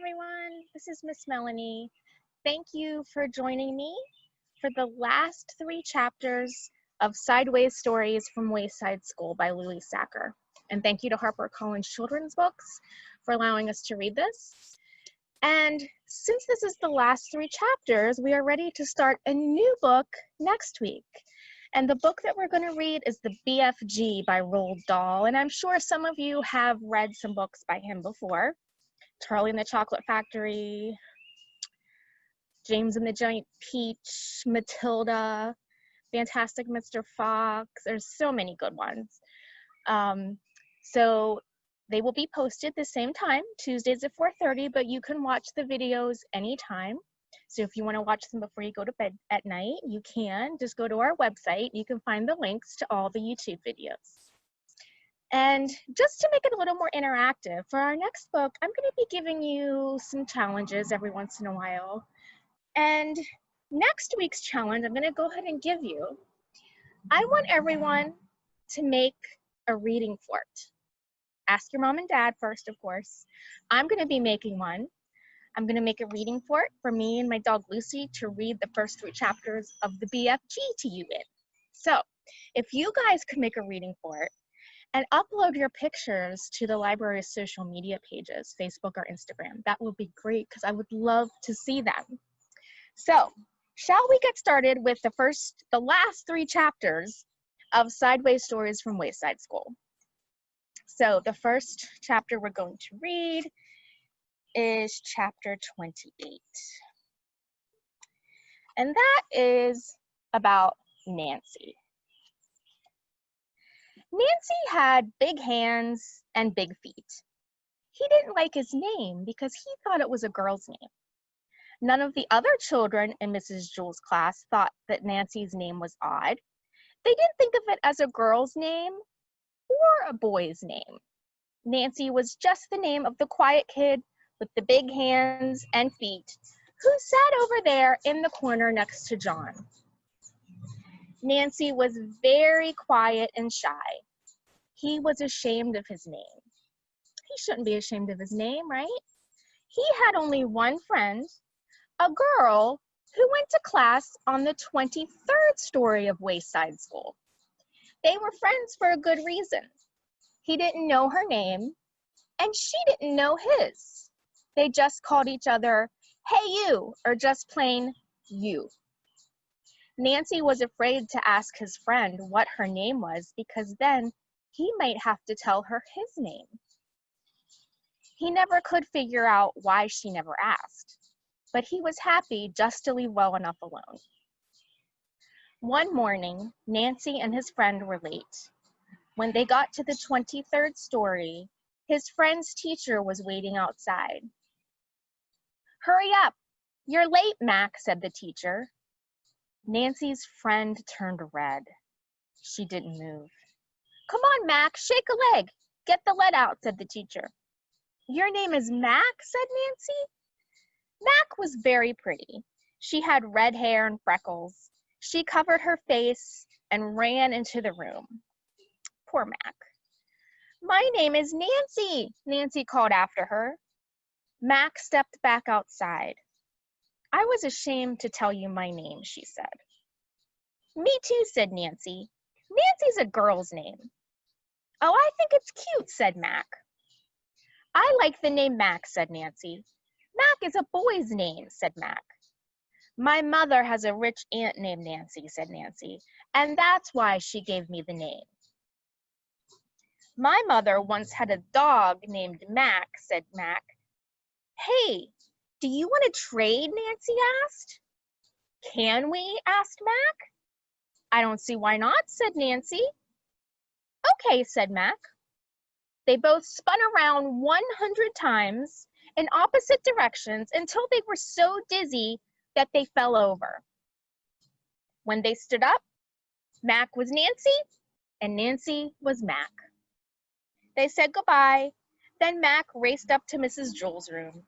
everyone. This is Miss Melanie. Thank you for joining me for the last 3 chapters of Sideways Stories from Wayside School by Sachar. And thank you to Harper Children's Books for allowing us to read this. And since this is the last 3 chapters, we are ready to start a new book next week. And the book that we're going to read is The BFG by Roald Dahl. And I'm sure some of you have read some books by him before. Charlie and the Chocolate Factory, James and the Giant Peach, Matilda, Fantastic Mr. Fox. There's so many good ones. So they will be posted the same time, Tuesdays at 4:30, but you can watch the videos anytime. So if you want to watch them before you go to bed at night, you can. Just go to our website. You can find the links to all the YouTube videos. And just to make it a little more interactive, for our next book, I'm going to be giving you some challenges every once in a while. And next week's challenge, I'm going to go ahead and give you. I want everyone to make a reading fort. Ask your mom and dad first, of course. I'm going to be making one. I'm going to make a reading fort for me and my dog Lucy to read the first 3 chapters of the BFG to you in. So if you guys could make a reading fort and upload your pictures to the library's social media pages, Facebook or Instagram, that would be great because I would love to see them. So shall we get started with the last 3 chapters of Sideways Stories from Wayside School? So the first chapter we're going to read is chapter 28. And that is about Nancy. Nancy had big hands and big feet. He didn't like his name because he thought it was a girl's name. None of the other children in Mrs. Jewell's class thought that Nancy's name was odd. They didn't think of it as a girl's name or a boy's name. Nancy was just the name of the quiet kid with the big hands and feet who sat over there in the corner next to John. Nancy was very quiet and shy. He was ashamed of his name. He shouldn't be ashamed of his name, right? He had only one friend, a girl who went to class on the 23rd story of Wayside School. They were friends for a good reason. He didn't know her name, and she didn't know his. They just called each other, "Hey you," or just plain "you." Nancy was afraid to ask his friend what her name was because then he might have to tell her his name. He never could figure out why she never asked, but he was happy just to leave well enough alone. One morning, Nancy and his friend were late. When they got to the 23rd story, his friend's teacher was waiting outside. "Hurry up, you're late, Mac," said the teacher. Nancy's friend turned red. She didn't move. "Come on, Mac, shake a leg. Get the lead out," said the teacher. "Your name is Mac?" said Nancy. Mac was very pretty. She had red hair and freckles. She covered her face and ran into the room. Poor Mac. "My name is Nancy," Nancy called after her. Mac stepped back outside. "I was ashamed to tell you my name," she said. "Me too," said Nancy. "Nancy's a girl's name." "Oh, I think it's cute," said Mac. "I like the name Mac," said Nancy. "Mac is a boy's name," said Mac. "My mother has a rich aunt named Nancy," said Nancy, "and that's why she gave me the name." "My mother once had a dog named Mac," said Mac. "Hey, do you want to trade?" Nancy asked. "Can we?" asked Mac. "I don't see why not," said Nancy. "Okay," said Mac. They both spun around 100 times in opposite directions until they were so dizzy that they fell over. When they stood up, Mac was Nancy and Nancy was Mac. They said goodbye. Then Mac raced up to Mrs. Jewell's room.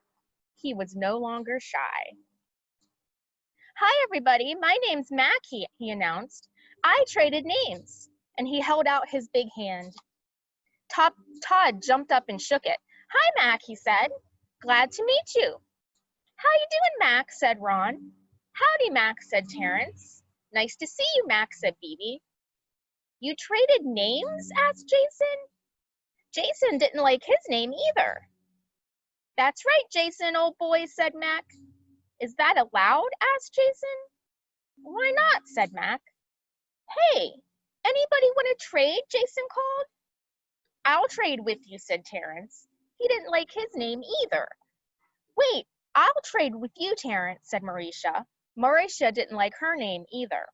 He was no longer shy. "Hi, everybody. My name's Mac," he announced. "I traded names." And he held out his big hand. Todd jumped up and shook it. "Hi, Mac," he said. Glad to meet you. How you doing, Max? Said Ron. Howdy, Max, said Terrence. Nice to see you, Max, said Phoebe. You traded names? Asked Jason. Jason didn't like his name either. That's right, Jason, old boy, said Mac. Is that allowed? Asked Jason. Why not? Said Mac. Hey, anybody want to trade? Jason called. I'll trade with you, said Terrence. He didn't like his name either. Wait, I'll trade with you, Terrence, said Mauricia. Mauricia didn't like her name either.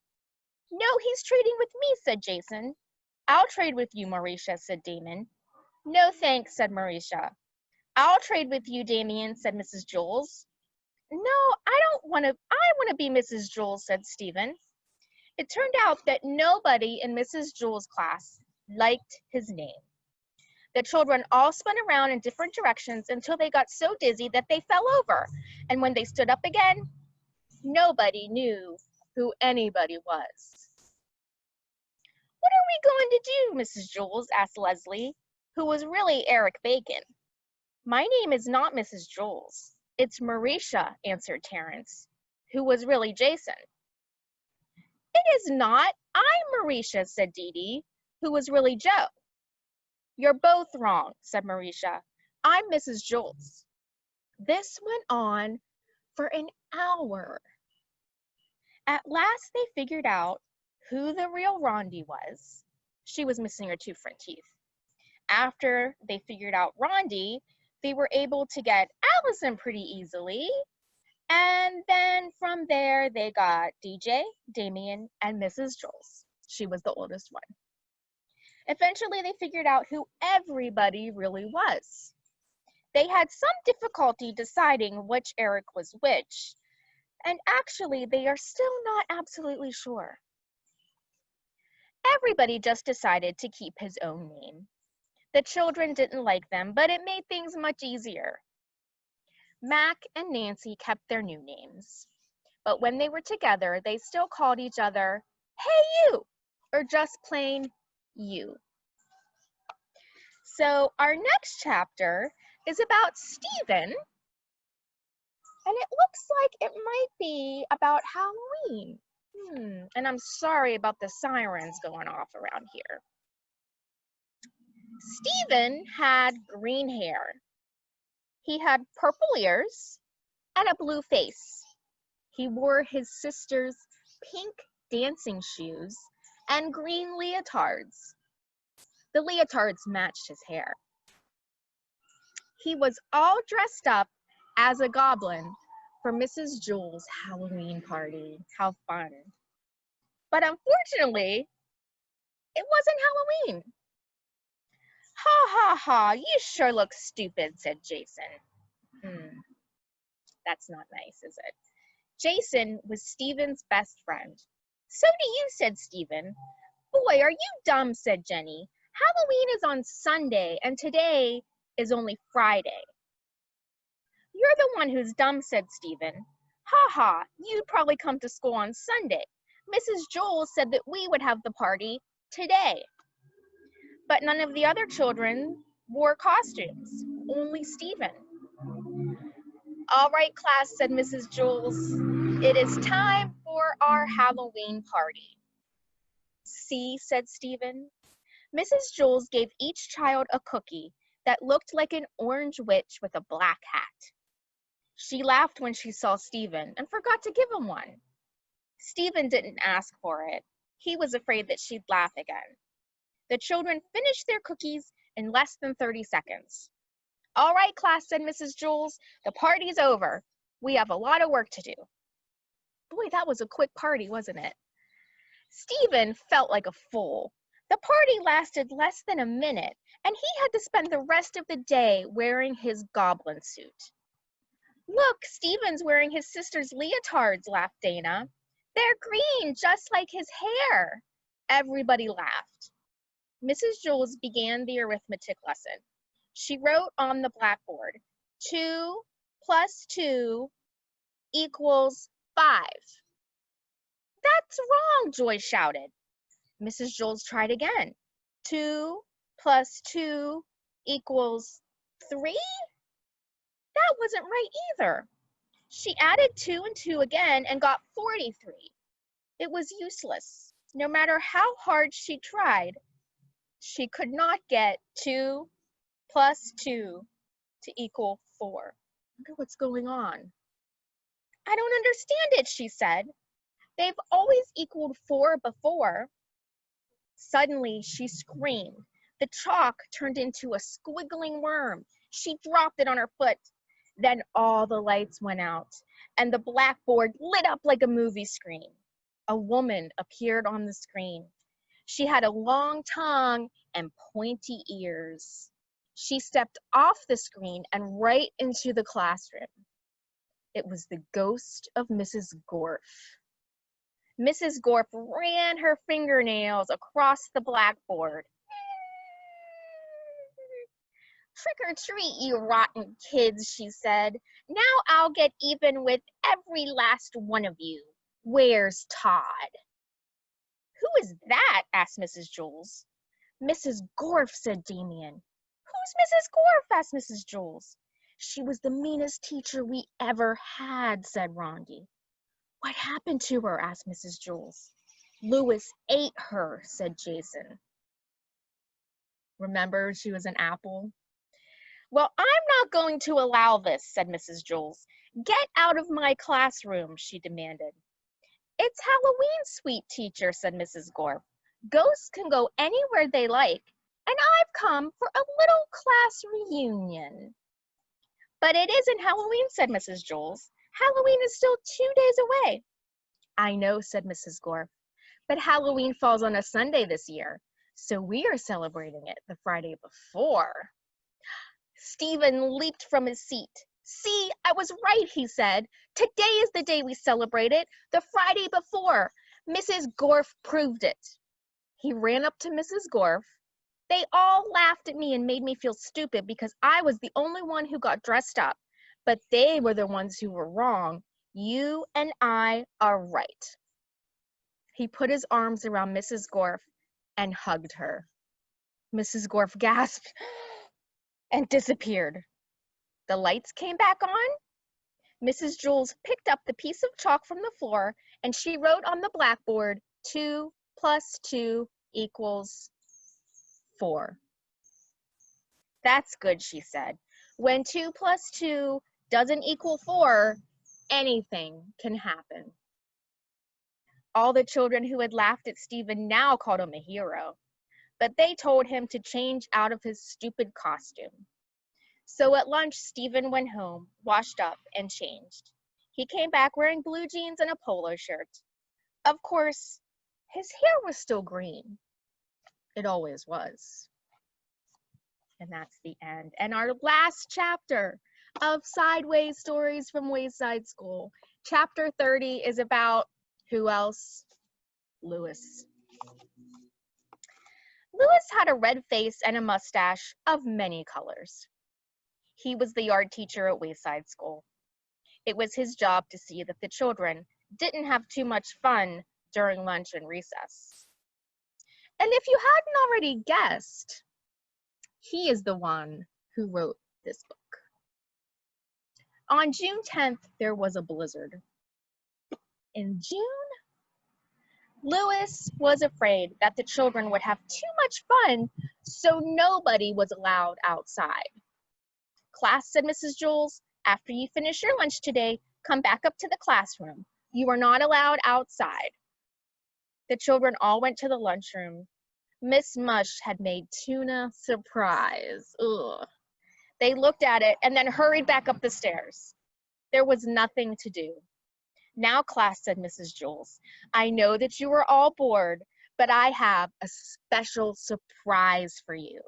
No, he's trading with me, said Jason. I'll trade with you, Mauricia, said Damon. No, thanks, said Mauricia. I'll trade with you, Damien, said Mrs. Jules. No, I want to be Mrs. Jules, said Stephen. It turned out that nobody in Mrs. Jules' class liked his name. The children all spun around in different directions until they got so dizzy that they fell over. And when they stood up again, nobody knew who anybody was. What are we going to do, Mrs. Jules? Asked Leslie, who was really Eric Bacon. My name is not Mrs. Jules. It's Mauricia, answered Terrence, who was really Jason. It is not. I'm Mauricia, said Dee Dee, who was really Joe. You're both wrong, said Mauricia. I'm Mrs. Jules. This went on for an hour. At last they figured out who the real Rondi was. She was missing her 2 front teeth. After they figured out Rondi, they were able to get Allison pretty easily. And then from there, they got DJ, Damien, and Mrs. Jules. She was the oldest one. Eventually, they figured out who everybody really was. They had some difficulty deciding which Eric was which, and actually, they are still not absolutely sure. Everybody just decided to keep his own name. The children didn't like them, but it made things much easier. Mac and Nancy kept their new names, but when they were together, they still called each other, "Hey, you," or just plain you. So our next chapter is about Stephen, and it looks like it might be about Halloween. And I'm sorry about the sirens going off around here. Stephen had green hair. He had purple ears and a blue face. He wore his sister's pink dancing shoes and green leotards. The leotards matched his hair. He was all dressed up as a goblin for Mrs. Jules' Halloween party. How fun. But unfortunately, it wasn't Halloween. Ha ha ha, you sure look stupid, said Jason. That's not nice, is it? Jason was Stephen's best friend. So do you, said Stephen. Boy, are you dumb, said Jenny. Halloween is on Sunday, and today is only Friday. You're the one who's dumb, said Stephen. Ha ha, you'd probably come to school on Sunday. Mrs. Jules said that we would have the party today. But none of the other children wore costumes, only Stephen. All right, class, said Mrs. Jules. It is time for our Halloween party. See, said Stephen. Mrs. Jules gave each child a cookie that looked like an orange witch with a black hat. She laughed when she saw Stephen and forgot to give him one. Stephen didn't ask for it. He was afraid that she'd laugh again. The children finished their cookies in less than 30 seconds. All right, class, said Mrs. Jules. The party's over. We have a lot of work to do. Boy, that was a quick party, wasn't it? Stephen felt like a fool. The party lasted less than a minute, and he had to spend the rest of the day wearing his goblin suit. Look, Stephen's wearing his sister's leotards, laughed Dana. They're green, just like his hair. Everybody laughed. Mrs. Jules began the arithmetic lesson. She wrote on the blackboard, 2 plus 2 equals 5. That's wrong, Joy shouted. Mrs. Jules tried again. 2 plus 2 equals 3? That wasn't right either. She added 2 and 2 again and got 43. It was useless. No matter how hard she tried, she could not get 2 plus 2 to equal 4. I wonder what's going on. I don't understand it, she said. They've always equaled 4 before. Suddenly, she screamed. The chalk turned into a squiggling worm. She dropped it on her foot. Then all the lights went out, and the blackboard lit up like a movie screen. A woman appeared on the screen. She had a long tongue and pointy ears. She stepped off the screen and right into the classroom. It was the ghost of Mrs. Gorf. Mrs. Gorf ran her fingernails across the blackboard. Trick or treat, you rotten kids, she said. Now I'll get even with every last one of you. Where's Todd? Who is that? Asked Mrs. Jules. Mrs. Gorf, said Damien. Who's Mrs. Gorf? Asked Mrs. Jules. She was the meanest teacher we ever had, said Rondi. What happened to her? Asked Mrs. Jules. Louis ate her, said Jason. Remember, she was an apple? Well, I'm not going to allow this, said Mrs. Jules. Get out of my classroom, she demanded. It's Halloween, sweet teacher, said Mrs. Gorf. Ghosts can go anywhere they like, and I've come for a little class reunion. But it isn't Halloween, said Mrs. Jules. Halloween is still 2 days away. I know, said Mrs. Gorf, but Halloween falls on a Sunday this year, so we are celebrating it the Friday before. Stephen leaped from his seat. See, I was right, he said. Today is the day we celebrate it, the Friday before. Mrs. Gorf proved it. He ran up to Mrs. Gorf. They all laughed at me and made me feel stupid because I was the only one who got dressed up. But they were the ones who were wrong. You and I are right. He put his arms around Mrs. Gorf and hugged her. Mrs. Gorf gasped and disappeared. The lights came back on. Mrs. Jules picked up the piece of chalk from the floor and she wrote on the blackboard, 2 plus 2 equals 4. That's good, she said. When 2 plus 2 doesn't equal 4, anything can happen. All the children who had laughed at Stephen now called him a hero, but they told him to change out of his stupid costume. So at lunch, Stephen went home, washed up, and changed. He came back wearing blue jeans and a polo shirt. Of course, his hair was still green. It always was. And that's the end. And our last chapter of Sideways Stories from Wayside School. Chapter 30 is about who else? Louis. Louis had a red face and a mustache of many colors. He was the art teacher at Wayside School. It was his job to see that the children didn't have too much fun during lunch and recess. And if you hadn't already guessed, he is the one who wrote this book. On June 10th, there was a blizzard. In June, Louis was afraid that the children would have too much fun, so nobody was allowed outside. Class, said Mrs. Jules, after you finish your lunch today, come back up to the classroom. You are not allowed outside. The children all went to the lunchroom. Miss Mush had made tuna surprise. Ugh. They looked at it and then hurried back up the stairs. There was nothing to do. Now, class, said Mrs. Jules, I know that you are all bored, but I have a special surprise for you.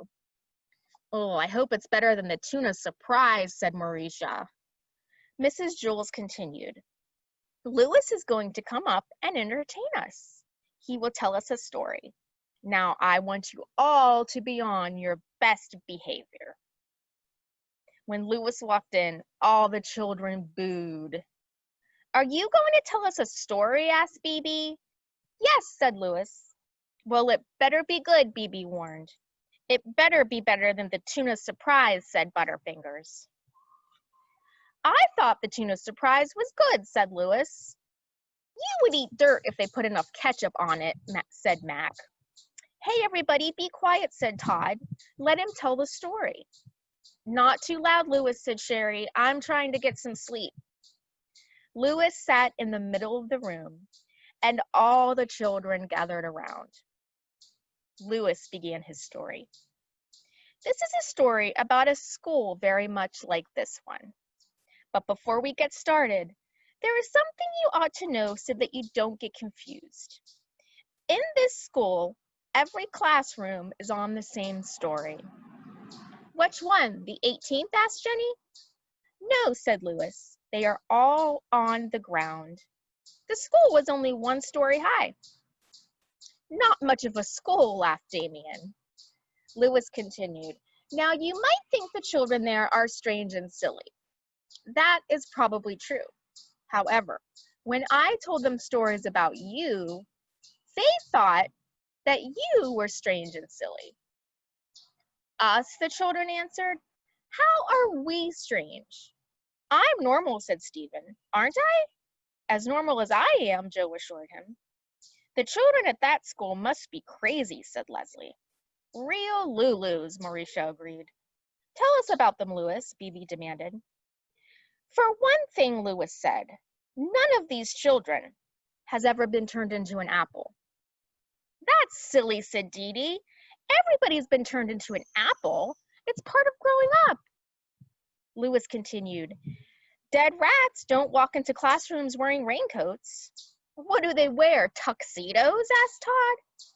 Oh, I hope it's better than the tuna surprise, said Mauricia. Mrs. Jules continued. Louis is going to come up and entertain us. He will tell us a story. Now, I want you all to be on your best behavior. When Louis walked in, all the children booed. Are you going to tell us a story? Asked BB. Yes, said Louis. Well, it better be good, BB warned. It better be better than the tuna surprise, said Butterfingers. I thought the tuna surprise was good, said Lewis. You would eat dirt if they put enough ketchup on it, said Mac. Hey, everybody, be quiet, said Todd. Let him tell the story. Not too loud, Lewis, said Sherry. I'm trying to get some sleep. Lewis sat in the middle of the room, and all the children gathered around. Lewis began his story. This is a story about a school very much like this one. But before we get started, there is something you ought to know so that you don't get confused. In this school, every classroom is on the same story. Which one, the 18th, asked Jenny. No, said Lewis. They are all on the ground. The school was only 1 story high. Not much of a school, laughed Damien. Lewis continued. Now you might think the children there are strange and silly. That is probably true. However, when I told them stories about you, they thought that you were strange and silly. Us, the children answered. How are we strange? I'm normal, said Stephen. Aren't I? As normal as I am, Joe assured him. The children at that school must be crazy, said Leslie. Real Lulus, Mauricia agreed. Tell us about them, Lewis, Bebe demanded. For one thing, Lewis said, none of these children has ever been turned into an apple. That's silly, said Dee Dee. Everybody's been turned into an apple. It's part of growing up. Lewis continued, dead rats don't walk into classrooms wearing raincoats. What do they wear, tuxedos? Asked Todd.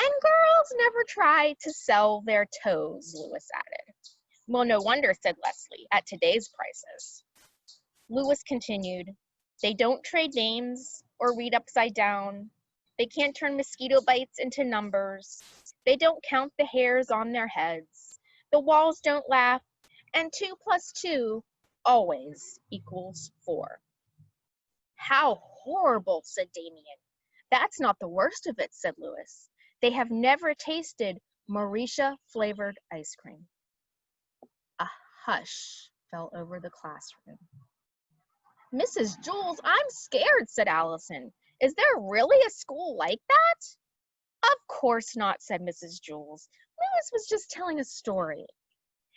And girls never try to sell their toes, Lewis added. Well, no wonder, said Leslie, at today's prices. Lewis continued, they don't trade names or read upside down. They can't turn mosquito bites into numbers. They don't count the hairs on their heads. The walls don't laugh. And 2 + 2 always equals 4. How horrible, said Damien. That's not the worst of it, said Lewis. They have never tasted Mauricia-flavored ice cream. A hush fell over the classroom. Mrs. Jules, I'm scared, said Allison. Is there really a school like that? Of course not, said Mrs. Jules. Lewis was just telling a story.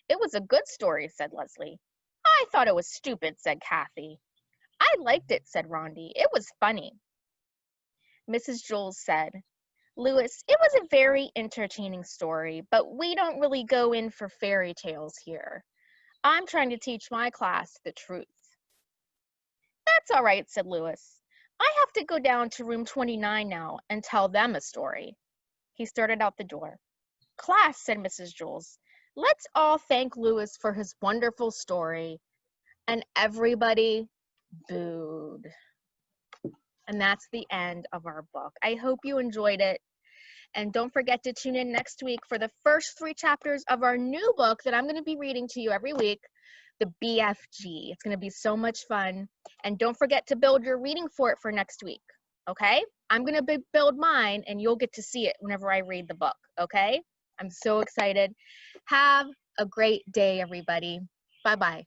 It was a good story, said Leslie. I thought it was stupid, said Kathy. I liked it, said Rondi. It was funny. Mrs. Jules said, Lewis, it was a very entertaining story, but we don't really go in for fairy tales here. I'm trying to teach my class the truth. That's all right, said Lewis. I have to go down to room 29 now and tell them a story. He started out the door. Class, said Mrs. Jules, let's all thank Lewis for his wonderful story. And everybody booed. And that's the end of our book. I hope you enjoyed it. And don't forget to tune in next week for the first 3 chapters of our new book that I'm going to be reading to you every week, the BFG. It's going to be so much fun. And don't forget to build your reading for it for next week, okay? I'm going to build mine, and you'll get to see it whenever I read the book, okay? I'm so excited. Have a great day, everybody. Bye-bye.